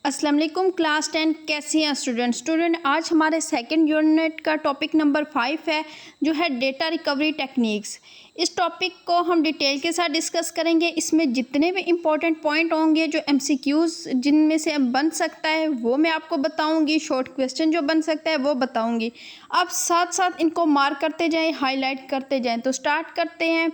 अस्सलाम वालेकुम क्लास 10 कैसे हैं स्टूडेंट। आज हमारे सेकंड यूनिट का टॉपिक नंबर 5 है जो है डेटा रिकवरी टेक्निक्स। इस टॉपिक को हम डिटेल के साथ डिस्कस करेंगे। इसमें जितने भी इम्पोर्टेंट पॉइंट होंगे जो एमसीक्यूज़ जिनमें से बन सकता है वो मैं आपको बताऊंगी, शॉर्ट क्वेश्चन जो बन सकता है वो बताऊंगी। आप साथ साथ इनको मार्क करते जाएं, हाईलाइट करते जाएं। तो स्टार्ट करते हैं।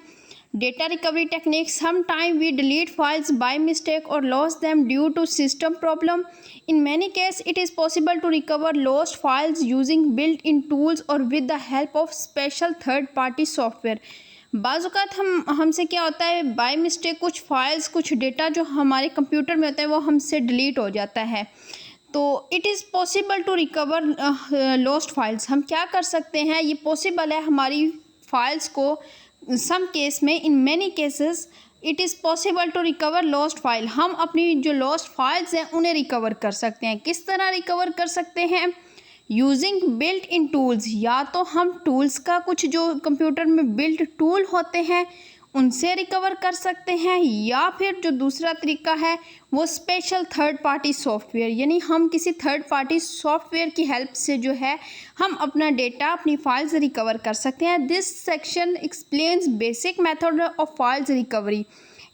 Data recovery techniques. Sometimes we delete files by mistake or lose them due to system problem. In many cases, it is possible to recover lost files using built-in tools or with the help of special third-party software. बाज़ हमसे क्या होता है, by mistake कुछ files, कुछ data जो हमारे computer में होता है वो हमसे डिलीट हो जाता है। तो it is possible to recover lost files. हम क्या कर सकते हैं, ये पॉसिबल है हमारी फाइल्स को सम केस में, in many cases it is possible to recover lost file. हम अपनी जो लॉस्ट फाइल्स हैं उन्हें रिकवर कर सकते हैं। किस तरह रिकवर कर सकते हैं? Using built in tools. या तो हम टूल्स का, कुछ जो कंप्यूटर में बिल्ट टूल होते हैं उनसे रिकवर कर सकते हैं, या फिर जो दूसरा तरीका है वो स्पेशल थर्ड पार्टी सॉफ्टवेयर, यानी हम किसी थर्ड पार्टी सॉफ्टवेयर की हेल्प से जो है हम अपना डेटा, अपनी फाइल्स रिकवर कर सकते हैं। This section explains basic method of files recovery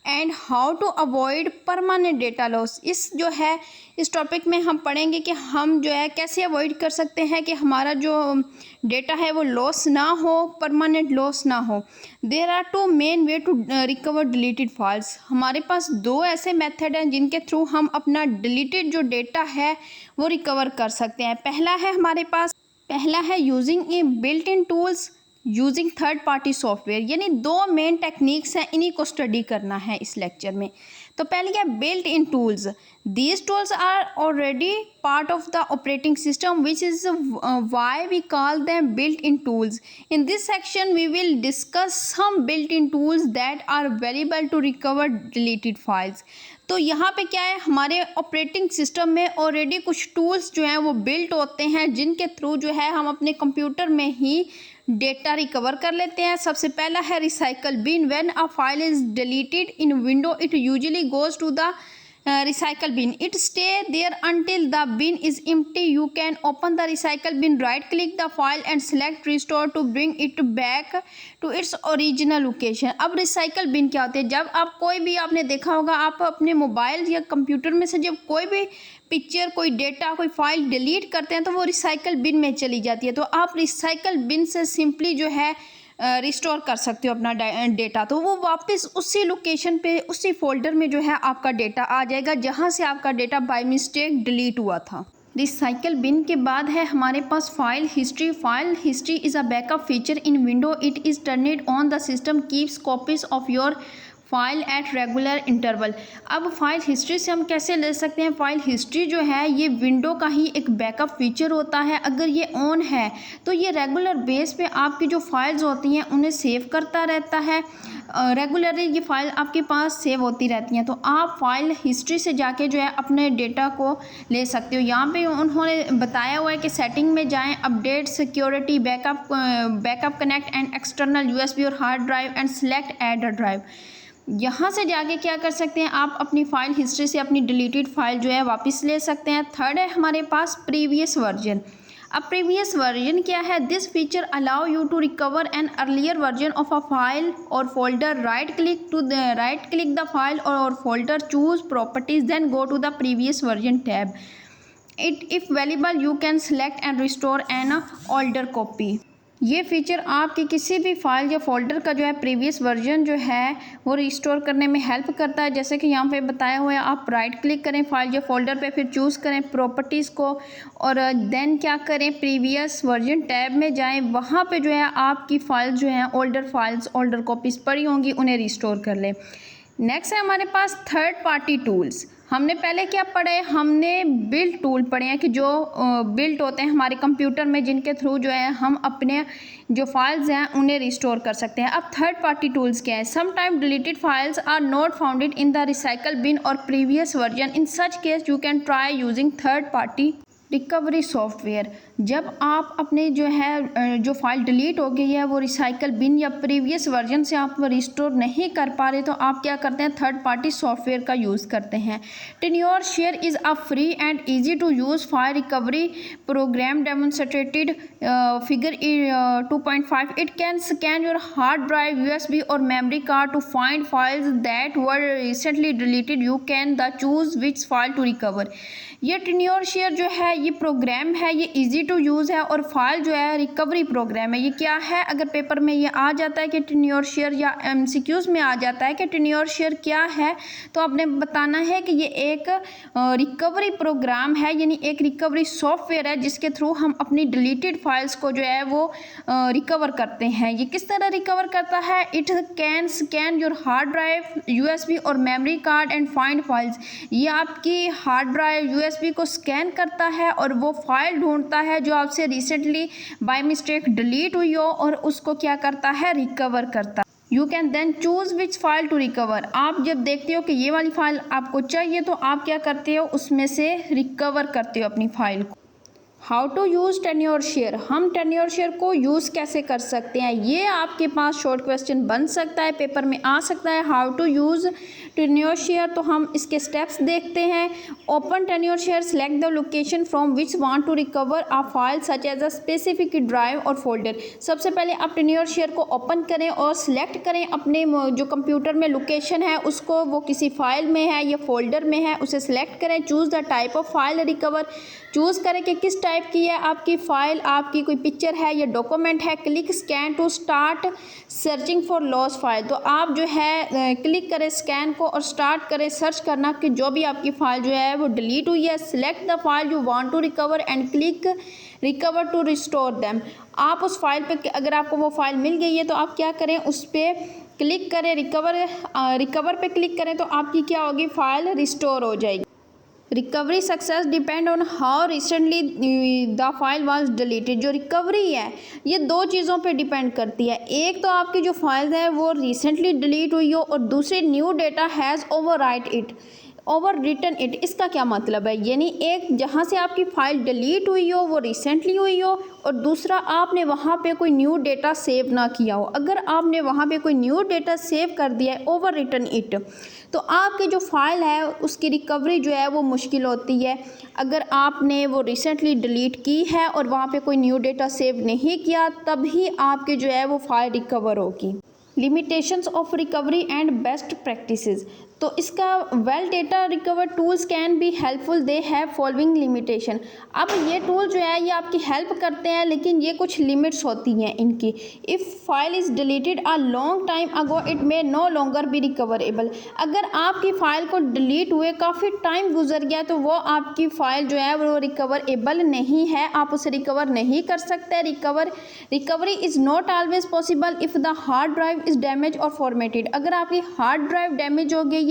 and how to avoid permanent data loss. इस टॉपिक में हम पढ़ेंगे कि हम जो है कैसे अवॉइड कर सकते हैं कि हमारा जो डेटा है वो लॉस ना हो, परमानेंट लॉस ना हो। There are two main way to recover deleted files. हमारे पास दो ऐसे मेथड हैं जिनके थ्रू हम अपना डिलीटेड जो डेटा है वो रिकवर कर सकते हैं। पहला है using A built in tools using third party software. यानी दो मेन टेक्निक्स हैं, इन्हीं को स्टडी करना है इस लेक्चर में। तो पहले क्या, built in tools. These tools are already part of the operating system which is why we call them built in tools. In this section we will discuss some built in tools that are available to recover deleted files. तो यहाँ पे क्या है, हमारे operating system में already कुछ tools जो हैं वो बिल्ट होते हैं जिनके थ्रू जो है हम अपने कंप्यूटर में ही डेटा रिकवर कर लेते हैं। सबसे पहला है recycle bin. When a file is deleted in window it usually goes to the recycle bin. It stay there until the bin is empty. You can open the recycle bin, right click the file and select restore to bring it back to its original location. अब recycle bin क्या होते हैं? जब आप कोई भी, आपने देखा होगा, आप अपने मोबाइल या कंप्यूटर में से जब कोई भी पिक्चर, कोई डेटा, कोई फाइल डिलीट करते हैं तो वो रिसाइकल बिन में चली जाती है। तो आप रिसाइकल बिन से सिंपली जो है रिस्टोर कर सकते हो अपना डेटा। तो वो वापस उसी लोकेशन पे, उसी फोल्डर में जो है आपका डेटा आ जाएगा जहाँ से आपका डेटा बाय मिस्टेक डिलीट हुआ था। रिसाइकल बिन के बाद है हमारे पास file history. File history is a backup feature in window. It is turned on the system keeps copies of your file at regular interval. अब फाइल हिस्ट्री से हम कैसे ले सकते हैं? फाइल हिस्ट्री जो है ये विंडो का ही एक बैकअप फीचर होता है। अगर ये ऑन है तो ये रेगुलर बेस पे आपकी जो फाइल्स होती हैं उन्हें सेव करता रहता है। रेगुलरली ये फाइल आपके पास सेव होती रहती हैं। तो आप फाइल हिस्ट्री से जाके जो है अपने डेटा को ले सकते हो। यहाँ पे उन्होंने बताया हुआ है कि सेटिंग में जाएं, update security, backup connect and external USB और hard drive and select add a drive. यहाँ से जाके क्या कर सकते हैं, आप अपनी फाइल हिस्ट्री से अपनी डिलीटेड फाइल जो है वापस ले सकते हैं। थर्ड है हमारे पास प्रीवियस वर्जन। अब प्रीवियस वर्जन क्या है? This feature allow you to recover an earlier version of a file और folder. Right click the file और folder, choose properties, then go to the previous version tab. If available you can select and restore an older copy. ये feature आपकी किसी भी file या folder का जो है प्रीवियस वर्जन जो है वो रिस्टोर करने में हेल्प करता है। जैसे कि यहाँ पे बताया हुआ है, आप राइट क्लिक करें फाइल या फोल्डर पे, फिर चूज़ करें प्रॉपर्टीज़ को और देन क्या करें, प्रीवियस वर्जन टैब में जाएं। वहाँ पे जो है आपकी फाइल जो है ओल्डर कॉपीज़ पड़ी होंगी, उन्हें रिस्टोर कर लें। नेक्स्ट है हमारे पास थर्ड पार्टी टूल्स। हमने पहले क्या पढ़े, हमने बिल्ट टूल पढ़े हैं कि जो बिल्ट होते हैं हमारे कंप्यूटर में, जिनके थ्रू जो है हम अपने जो फाइल्स हैं उन्हें रिस्टोर कर सकते हैं। अब थर्ड पार्टी टूल्स क्या है? Some time deleted files are not founded in the recycle bin और previous version. In such case you can try using third party recovery software. जब आप अपने जो है जो फाइल डिलीट हो गई है वो रिसाइकल बिन या प्रीवियस वर्जन से आप रिस्टोर नहीं कर पा रहे तो आप क्या करते हैं, थर्ड पार्टी सॉफ्टवेयर का यूज़ करते हैं। Tenorshare is a free and easy to use file recovery program demonstrated figure 2.5. It can scan your hard drive, USB और memory card to find files that were recently deleted. You can the choose which file to recover. ये Tenorshare जो है ये programme है, ये easy to use है और file जो है रिकवरी प्रोग्राम है। ये क्या है, अगर पेपर में ये आ जाता है कि टेन्योरशेयर या MCQs में आ जाता है कि टेन्योरशेयर क्या है, तो आपने बताना है कि ये एक रिकवरी प्रोग्राम है, यानी एक रिकवरी सॉफ्टवेयर है जिसके थ्रू हम अपनी डिलीटेड फाइल्स को जो है वो रिकवर करते हैं। ये किस तरह रिकवर करता है, it can scan your hard drive, USB और memory card and find files. ये आपकी हार्ड ड्राइव, USB को स्कैन करता है और वो फाइल ढूंढता है जो आपसे रिसेंटली बाय मिस्टेक डिलीट हुई हो और उसको क्या करता है, रिकवर करता। You can then choose which file to recover. आप जब देखते हो कि ये वाली फ़ाइल आपको चाहिए तो आप क्या करते हो, उसमें से रिकवर करते हो अपनी फ़ाइल को. How to use Tenorshare. हम टेन्योरशेयर को यूज़ कैसे कर सकते हैं, ये आपके पास शॉर्ट क्वेश्चन बन सकता है, पेपर में आ सकता है. हाउ टू यूज़ टेन्योरशेयर, तो हम इसके स्टेप्स देखते हैं. Open Tenorshare, select the location from which want to recover a file such as a specific drive और फोल्डर. सबसे पहले आप टेन्योरशेयर को ओपन करें और सिलेक्ट करें अपने जो कंप्यूटर में लोकेशन है उसको, वो किसी फाइल में है या फोल्डर में है, उसे सिलेक्ट करें. Choose the type of file recover, choose करें कि किस टाइप की है आपकी फ़ाइल, आपकी कोई पिक्चर है या डॉक्यूमेंट है. Click scan to start searching for lost file. तो आप जो है क्लिक करें स्कैन को और स्टार्ट करें सर्च करना कि जो भी आपकी फ़ाइल जो है वो डिलीट हुई है. Select the file you want to recover and click recover to restore them. आप उस फाइल पे, अगर आपको वो फाइल मिल गई है तो आप क्या करें, उस पर क्लिक करें, रिकवर पे क्लिक करें तो आपकी क्या होगी, फ़ाइल रिस्टोर हो जाएगी. Recovery success depend on how recently the file was deleted. जो रिकवरी है ये दो चीज़ों पे डिपेंड करती है. एक तो आपकी जो फाइल है वो रिसेंटली डिलीट हुई हो और दूसरी new data has overwritten it. इसका क्या मतलब है, यानी एक जहाँ से आपकी फ़ाइल डिलीट हुई हो वो रिसेंटली हुई हो और दूसरा आपने वहाँ पे कोई न्यू डेटा सेव ना किया हो. अगर आपने वहाँ पे कोई न्यू डेटा सेव कर दिया है, ओवर रिटन इट, तो आपकी जो फ़ाइल है उसकी रिकवरी जो है वो मुश्किल होती है. अगर आपने वो रिसेंटली डिलीट की है और वहाँ पे कोई न्यू डेटा सेव नहीं किया तभी आपकी जो है वो फ़ाइल रिकवर होगी. Limitations of recovery and best practices. तो इसका well data recover tools can be helpful, they have following limitation. अब ये टूल जो है ये आपकी हेल्प करते हैं लेकिन ये कुछ लिमिट्स होती हैं इनकी. If file is deleted a long time ago it may no longer be recoverable. अगर आपकी फ़ाइल को डिलीट हुए काफ़ी टाइम गुजर गया तो वो आपकी फ़ाइल जो है वो रिकवरेबल नहीं है, आप उसे रिकवर नहीं कर सकते. Recovery is not always possible if the hard drive is damage और फॉर्मेटेड. अगर आपकी हार्ड ड्राइव डैमेज हो गई है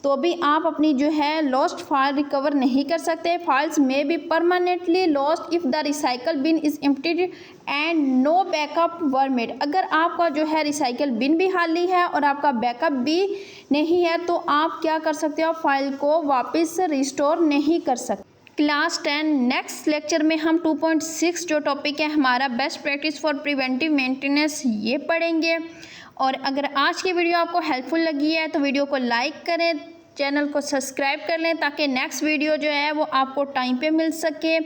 तो भी आप अपनी जो है लॉस्ट फाइल रिकवर नहीं कर सकते. फाइल्स में be permanently lost if the recycle bin is emptied and no backup were made. अगर आपका जो है रिसाइकल बिन भी खाली है और आपका बैकअप भी नहीं है तो आप क्या कर सकते हो, फाइल को वापस रिस्टोर नहीं कर सकते. क्लास 10 नेक्स्ट लेक्चर में हम 2.6 जो टॉपिक है हमारा best practice for preventive maintenance ये पढ़ेंगे. और अगर आज की वीडियो आपको हेल्पफुल लगी है तो वीडियो को लाइक करें, चैनल को सब्सक्राइब कर लें ताकि नेक्स्ट वीडियो जो है वो आपको टाइम पे मिल सके.